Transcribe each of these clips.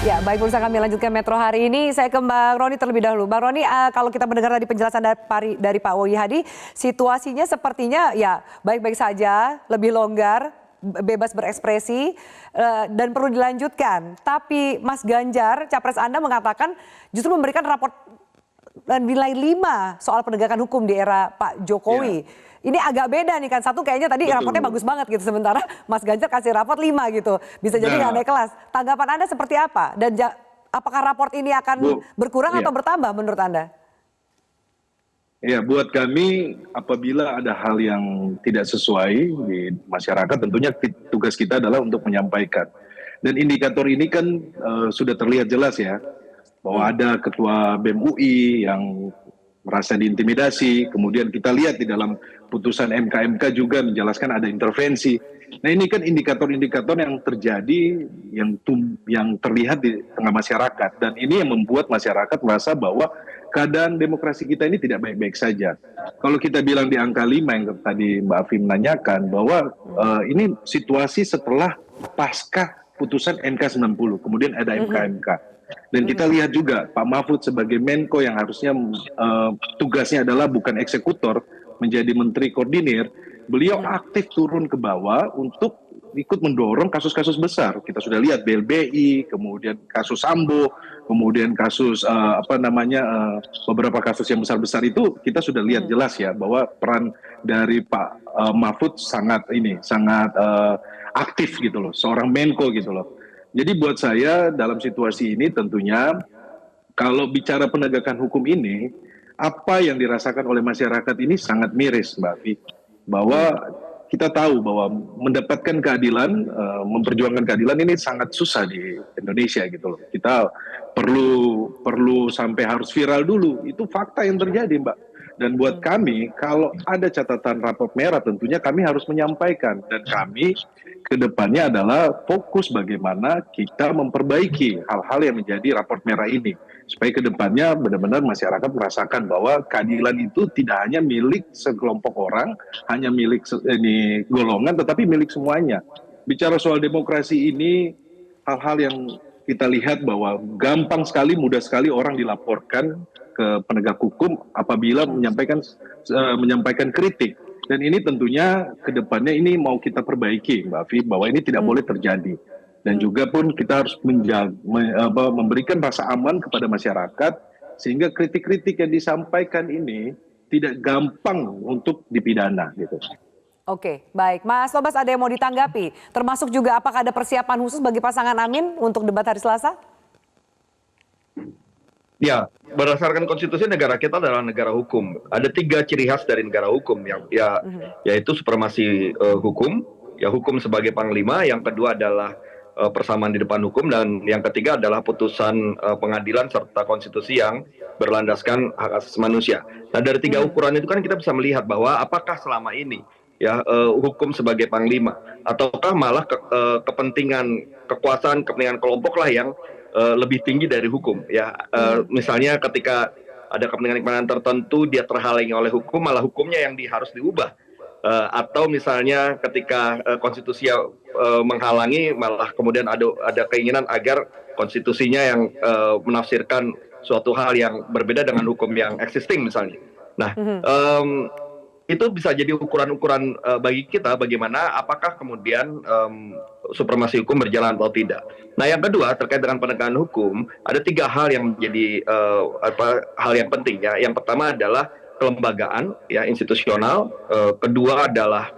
Ya, baik pemirsa kami lanjutkan Metro hari ini. Saya ke Bang Roni terlebih dahulu. Bang Roni, kalau kita mendengar tadi penjelasan dari Pak Wihadi, situasinya sepertinya ya baik-baik saja, lebih longgar, bebas berekspresi, dan perlu dilanjutkan. Tapi Mas Ganjar, capres Anda mengatakan justru memberikan raport nilai 5 soal penegakan hukum di era Pak Jokowi. Ya, Ini agak beda nih kan, satu kayaknya tadi raportnya betul. bagus banget gitu, sementara Mas Ganjar kasih raport 5 gitu. Bisa jadi nggak Nah, naik kelas. Tanggapan Anda seperti apa? Dan apakah raport ini akan Bu, berkurang ya, atau bertambah menurut Anda? ya, buat kami apabila ada hal yang tidak sesuai di masyarakat, tentunya tugas kita adalah untuk menyampaikan. Dan indikator ini kan sudah terlihat jelas ya, bahwa Hmm. ada ketua BEM UI yang merasa diintimidasi, kemudian kita lihat di dalam putusan MK juga menjelaskan ada intervensi. Nah ini kan indikator-indikator yang terjadi, yang terlihat di tengah masyarakat, dan ini yang membuat masyarakat merasa bahwa keadaan demokrasi kita ini tidak baik-baik saja. Kalau kita bilang di angka 5 yang tadi Mbak Afi menanyakan, bahwa ini situasi setelah pasca putusan MK 90, kemudian ada MK-MK. Dan kita lihat juga Pak Mahfud sebagai Menko yang harusnya tugasnya adalah bukan eksekutor, menjadi menteri koordinir, beliau aktif turun ke bawah untuk ikut mendorong kasus-kasus besar. Kita sudah lihat BLBI, kemudian kasus Sambo, kemudian kasus beberapa kasus yang besar-besar itu kita sudah lihat jelas ya bahwa peran dari Pak Mahfud sangat aktif gitu loh, seorang Menko gitu loh. Jadi buat saya dalam situasi ini tentunya kalau bicara penegakan hukum ini, apa yang dirasakan oleh masyarakat ini sangat miris, Mbak Fi. Bahwa kita tahu bahwa mendapatkan keadilan, memperjuangkan keadilan ini sangat susah di Indonesia gitu loh. Kita perlu sampai harus viral dulu. Itu fakta yang terjadi, Mbak. Dan buat kami, kalau ada catatan raport merah, tentunya kami harus menyampaikan. Dan kami ke depannya adalah fokus bagaimana kita memperbaiki hal-hal yang menjadi raport merah ini. Supaya ke depannya benar-benar masyarakat merasakan bahwa keadilan itu tidak hanya milik sekelompok orang, hanya milik ini golongan, tetapi milik semuanya. Bicara soal demokrasi ini, hal-hal yang kita lihat bahwa gampang sekali, mudah sekali orang dilaporkan ke penegak hukum apabila menyampaikan kritik. Dan ini tentunya ke depannya ini mau kita perbaiki, Mbak Afi, bahwa ini tidak boleh terjadi. Dan juga pun kita harus memberikan rasa aman kepada masyarakat sehingga kritik-kritik yang disampaikan ini tidak gampang untuk dipidana gitu. Oke, baik. Mas Tobas, ada yang mau ditanggapi? Termasuk juga apakah ada persiapan khusus bagi pasangan Amin untuk debat hari Selasa? Ya, berdasarkan konstitusi negara kita adalah negara hukum. Ada 3 ciri khas dari negara hukum yaitu supremasi hukum, ya hukum sebagai panglima, yang kedua adalah persamaan di depan hukum, dan yang ketiga adalah putusan pengadilan serta konstitusi yang berlandaskan hak asasi manusia. Nah, dari 3 ukuran itu kan kita bisa melihat bahwa apakah selama ini hukum sebagai panglima ataukah malah kepentingan kekuasaan, kepentingan kelompok lah yang lebih tinggi dari hukum ya. Misalnya ketika ada kepentingan tertentu dia terhalangi oleh hukum, malah hukumnya yang harus diubah. Atau misalnya ketika konstitusi menghalangi, malah kemudian ada keinginan agar konstitusinya yang menafsirkan suatu hal yang berbeda dengan hukum yang existing misalnya. Nah, itu bisa jadi ukuran-ukuran bagi kita bagaimana apakah kemudian supremasi hukum berjalan atau tidak. Nah, yang kedua terkait dengan penegakan hukum, ada 3 hal yang menjadi hal yang penting ya. Yang pertama adalah kelembagaan ya, institusional. Kedua adalah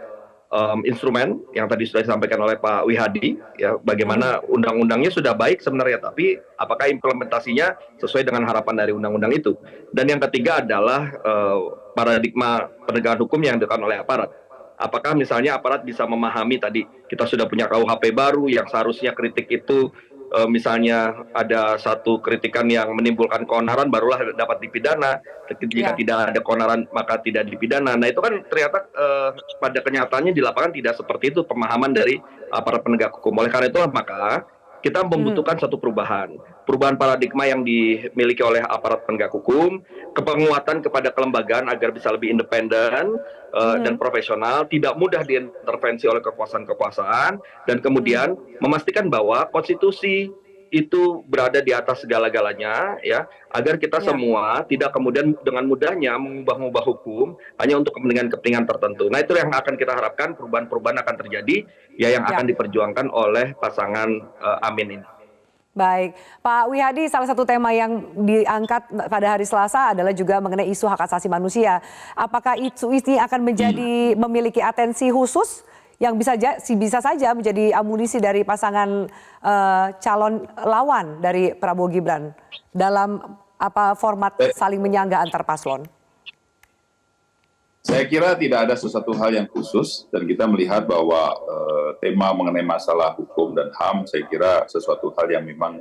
instrumen yang tadi sudah disampaikan oleh Pak Wihadi ya, bagaimana undang-undangnya sudah baik sebenarnya, tapi apakah implementasinya sesuai dengan harapan dari undang-undang itu. Dan yang ketiga adalah paradigma penegakan hukum yang dilakukan oleh aparat. Apakah misalnya aparat bisa memahami, tadi kita sudah punya KUHP baru yang seharusnya kritik itu misalnya ada satu kritikan yang menimbulkan keonaran barulah dapat dipidana, jika tidak ada keonaran maka tidak dipidana. Nah, itu kan ternyata pada kenyataannya di lapangan tidak seperti itu pemahaman dari aparat penegak hukum. Oleh karena itulah maka kita membutuhkan satu perubahan paradigma yang dimiliki oleh aparat penegak hukum, kepenguatan kepada kelembagaan agar bisa lebih independen dan profesional, tidak mudah diintervensi oleh kekuasaan-kekuasaan, dan kemudian memastikan bahwa konstitusi itu berada di atas segala-galanya, ya, agar kita Ya. semua tidak kemudian dengan mudahnya mengubah-ubah hukum hanya untuk kepentingan-kepentingan tertentu. Nah, itu yang akan kita harapkan, perubahan-perubahan akan terjadi, ya, yang Ya. akan diperjuangkan oleh pasangan Amin ini. Baik, Pak Wihadi, salah satu tema yang diangkat pada hari Selasa adalah juga mengenai isu hak asasi manusia. Apakah isu ini akan menjadi memiliki atensi khusus yang bisa saja menjadi amunisi dari pasangan calon lawan dari Prabowo Gibran dalam format saling menyangga antar paslon? Saya kira tidak ada sesuatu hal yang khusus dan kita melihat bahwa tema mengenai masalah hukum dan HAM saya kira sesuatu hal yang memang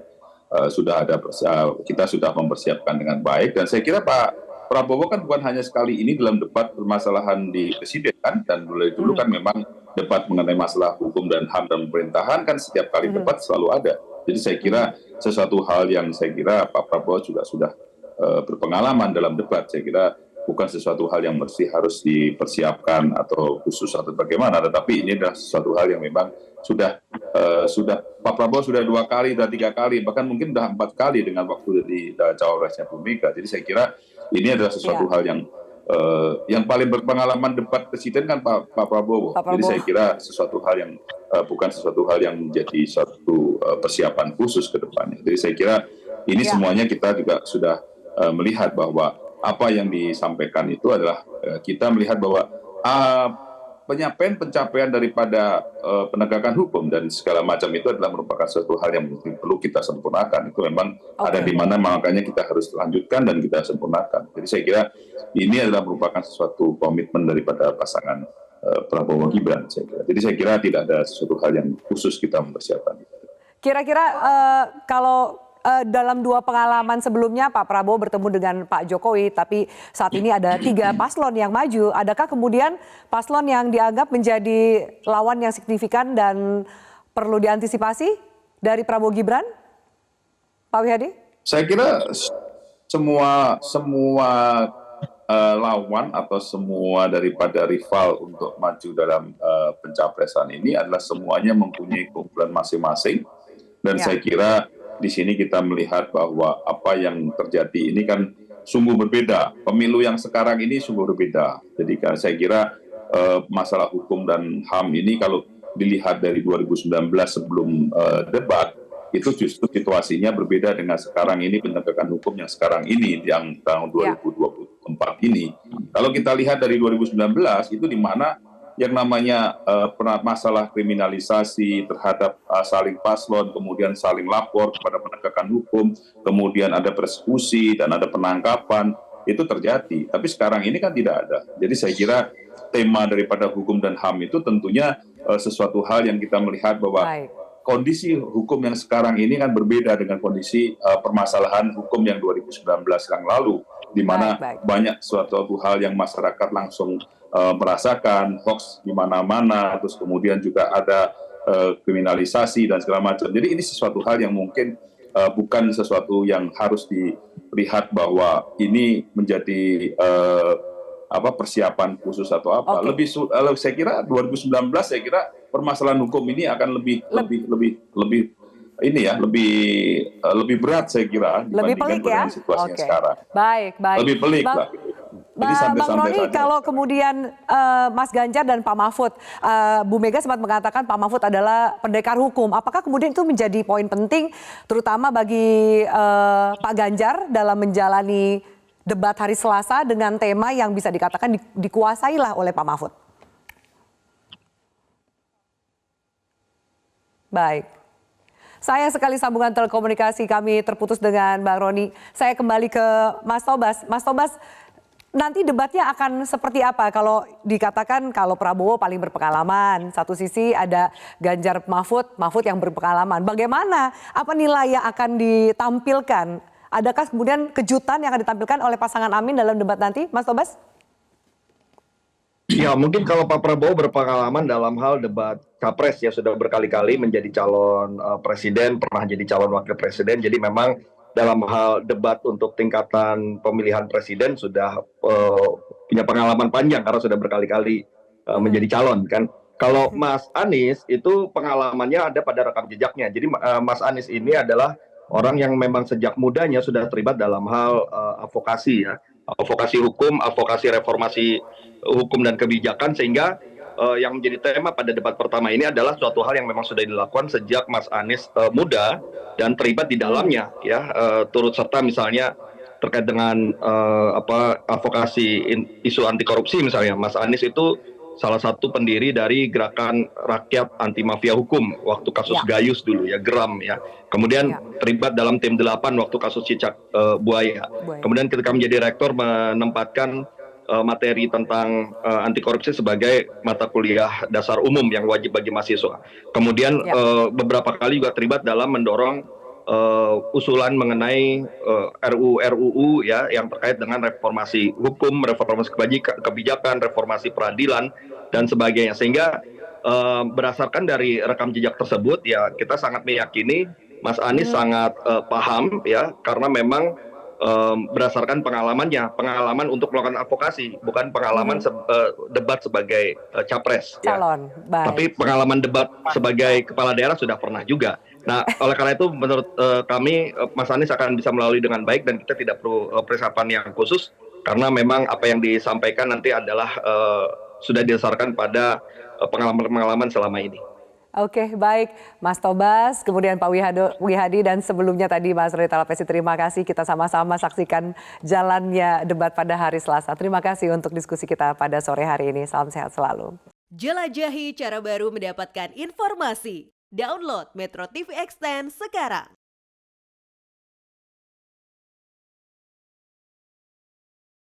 kita sudah mempersiapkan dengan baik dan saya kira Pak Prabowo kan bukan hanya sekali ini dalam debat permasalahan di presiden kan dan mulai dulu kan memang debat mengenai masalah hukum dan HAM dan pemerintahan kan setiap kali debat selalu ada. Jadi saya kira sesuatu hal yang saya kira Pak Prabowo juga sudah berpengalaman dalam debat. Saya kira bukan sesuatu hal yang mesti harus dipersiapkan atau khusus atau bagaimana, tetapi ini adalah sesuatu hal yang memang sudah Pak Prabowo sudah 2 kali, sudah 3 kali, bahkan mungkin sudah 4 kali dengan waktu di cawapresnya Bu Mega. Jadi saya kira ini adalah sesuatu hal yang paling berpengalaman debat presiden kan Pak Prabowo. Jadi saya kira sesuatu hal yang bukan sesuatu hal yang menjadi suatu persiapan khusus ke depannya. Jadi saya kira ini semuanya kita juga sudah melihat bahwa apa yang disampaikan itu adalah kita melihat bahwa pencapaian daripada penegakan hukum dan segala macam itu adalah merupakan suatu hal yang perlu kita sempurnakan. Itu memang ada di mana makanya kita harus lanjutkan dan kita sempurnakan. Jadi saya kira ini adalah merupakan suatu komitmen daripada pasangan Prabowo Gibran. Jadi saya kira tidak ada sesuatu hal yang khusus kita mempersiapkan. Kira-kira kalau dalam 2 pengalaman sebelumnya Pak Prabowo bertemu dengan Pak Jokowi, tapi saat ini ada 3 paslon yang maju. Adakah kemudian paslon yang dianggap menjadi lawan yang signifikan dan perlu diantisipasi dari Prabowo Gibran? Pak Wihadi? Saya kira semua lawan atau semua daripada rival untuk maju dalam pencapresan ini adalah semuanya mempunyai keunggulan masing-masing. Dan saya kira di sini kita melihat bahwa apa yang terjadi ini kan sungguh berbeda. Pemilu yang sekarang ini sungguh berbeda. Jadi saya kira masalah hukum dan HAM ini kalau dilihat dari 2019 sebelum debat, itu justru situasinya berbeda dengan sekarang ini penegakan hukum yang sekarang ini, yang tahun 2024 ini. Kalau kita lihat dari 2019, itu di mana yang namanya masalah kriminalisasi terhadap saling paslon, kemudian saling lapor kepada penegakan hukum, kemudian ada persekusi dan ada penangkapan, itu terjadi. Tapi sekarang ini kan tidak ada. Jadi saya kira tema daripada hukum dan HAM itu tentunya sesuatu hal yang kita melihat bahwa kondisi hukum yang sekarang ini kan berbeda dengan kondisi permasalahan hukum yang 2019 yang lalu, di mana banyak suatu hal yang masyarakat langsung merasakan hoax di mana-mana, terus kemudian juga ada kriminalisasi dan segala macam. Jadi ini sesuatu hal yang mungkin bukan sesuatu yang harus dilihat bahwa ini menjadi persiapan khusus atau apa. Saya kira 2019 saya kira permasalahan hukum ini akan lebih berat saya kira dibandingkan dengan situasinya sekarang. Baik. Lebih pelik lah. Bang Roni, kalau kemudian Mas Ganjar dan Pak Mahfud, Bu Mega sempat mengatakan Pak Mahfud adalah pendekar hukum. Apakah kemudian itu menjadi poin penting, terutama bagi Pak Ganjar dalam menjalani debat hari Selasa dengan tema yang bisa dikatakan dikuasailah oleh Pak Mahfud? Baik. Sayang sekali sambungan telekomunikasi kami terputus dengan Bang Roni. Saya kembali ke Mas Tobas. Mas Tobas, nanti debatnya akan seperti apa kalau dikatakan kalau Prabowo paling berpengalaman, satu sisi ada Ganjar Mahfud yang berpengalaman. Bagaimana? Apa nilai yang akan ditampilkan? Adakah kemudian kejutan yang akan ditampilkan oleh pasangan Amin dalam debat nanti, Mas Tobas? Ya, mungkin kalau Pak Prabowo berpengalaman dalam hal debat capres, ya sudah berkali-kali menjadi calon presiden, pernah jadi calon wakil presiden, jadi memang dalam hal debat untuk tingkatan pemilihan presiden sudah punya pengalaman panjang karena sudah berkali-kali menjadi calon kan. Kalau Mas Anies itu pengalamannya ada pada rekam jejaknya. Jadi Mas Anies ini adalah orang yang memang sejak mudanya sudah terlibat dalam hal advokasi ya, advokasi hukum, advokasi reformasi hukum dan kebijakan, sehingga yang menjadi tema pada debat pertama ini adalah suatu hal yang memang sudah dilakukan sejak Mas Anies muda dan terlibat di dalamnya ya, turut serta misalnya terkait dengan advokasi isu anti korupsi misalnya. Mas Anies itu salah satu pendiri dari Gerakan Rakyat Anti Mafia Hukum waktu kasus Gayus dulu ya, Geram ya. Kemudian terlibat dalam tim 8 waktu kasus Cicak Buaya. Kemudian ketika menjadi rektor menempatkan materi tentang anti korupsi sebagai mata kuliah dasar umum yang wajib bagi mahasiswa. Kemudian beberapa kali juga terlibat dalam mendorong usulan mengenai RUU ya yang terkait dengan reformasi hukum, reformasi kebijakan, reformasi peradilan dan sebagainya. Sehingga berdasarkan dari rekam jejak tersebut ya kita sangat meyakini Mas Anies sangat paham ya, karena memang berdasarkan pengalaman untuk melakukan advokasi, bukan pengalaman debat sebagai capres. Calon, ya. baik. Tapi pengalaman debat sebagai kepala daerah sudah pernah juga. Nah, oleh karena itu menurut kami Mas Anies akan bisa melalui dengan baik dan kita tidak perlu persiapan yang khusus karena memang apa yang disampaikan nanti adalah sudah didasarkan pada pengalaman-pengalaman selama ini. Oke, baik Mas Tobas, kemudian Pak Wihadi, dan sebelumnya tadi Mas Roni Talapesi, terima kasih. Kita sama-sama saksikan jalannya debat pada hari Selasa. Terima kasih untuk diskusi kita pada sore hari ini. Salam sehat selalu. Jelajahi cara baru mendapatkan informasi. Download Metro TV Extend sekarang.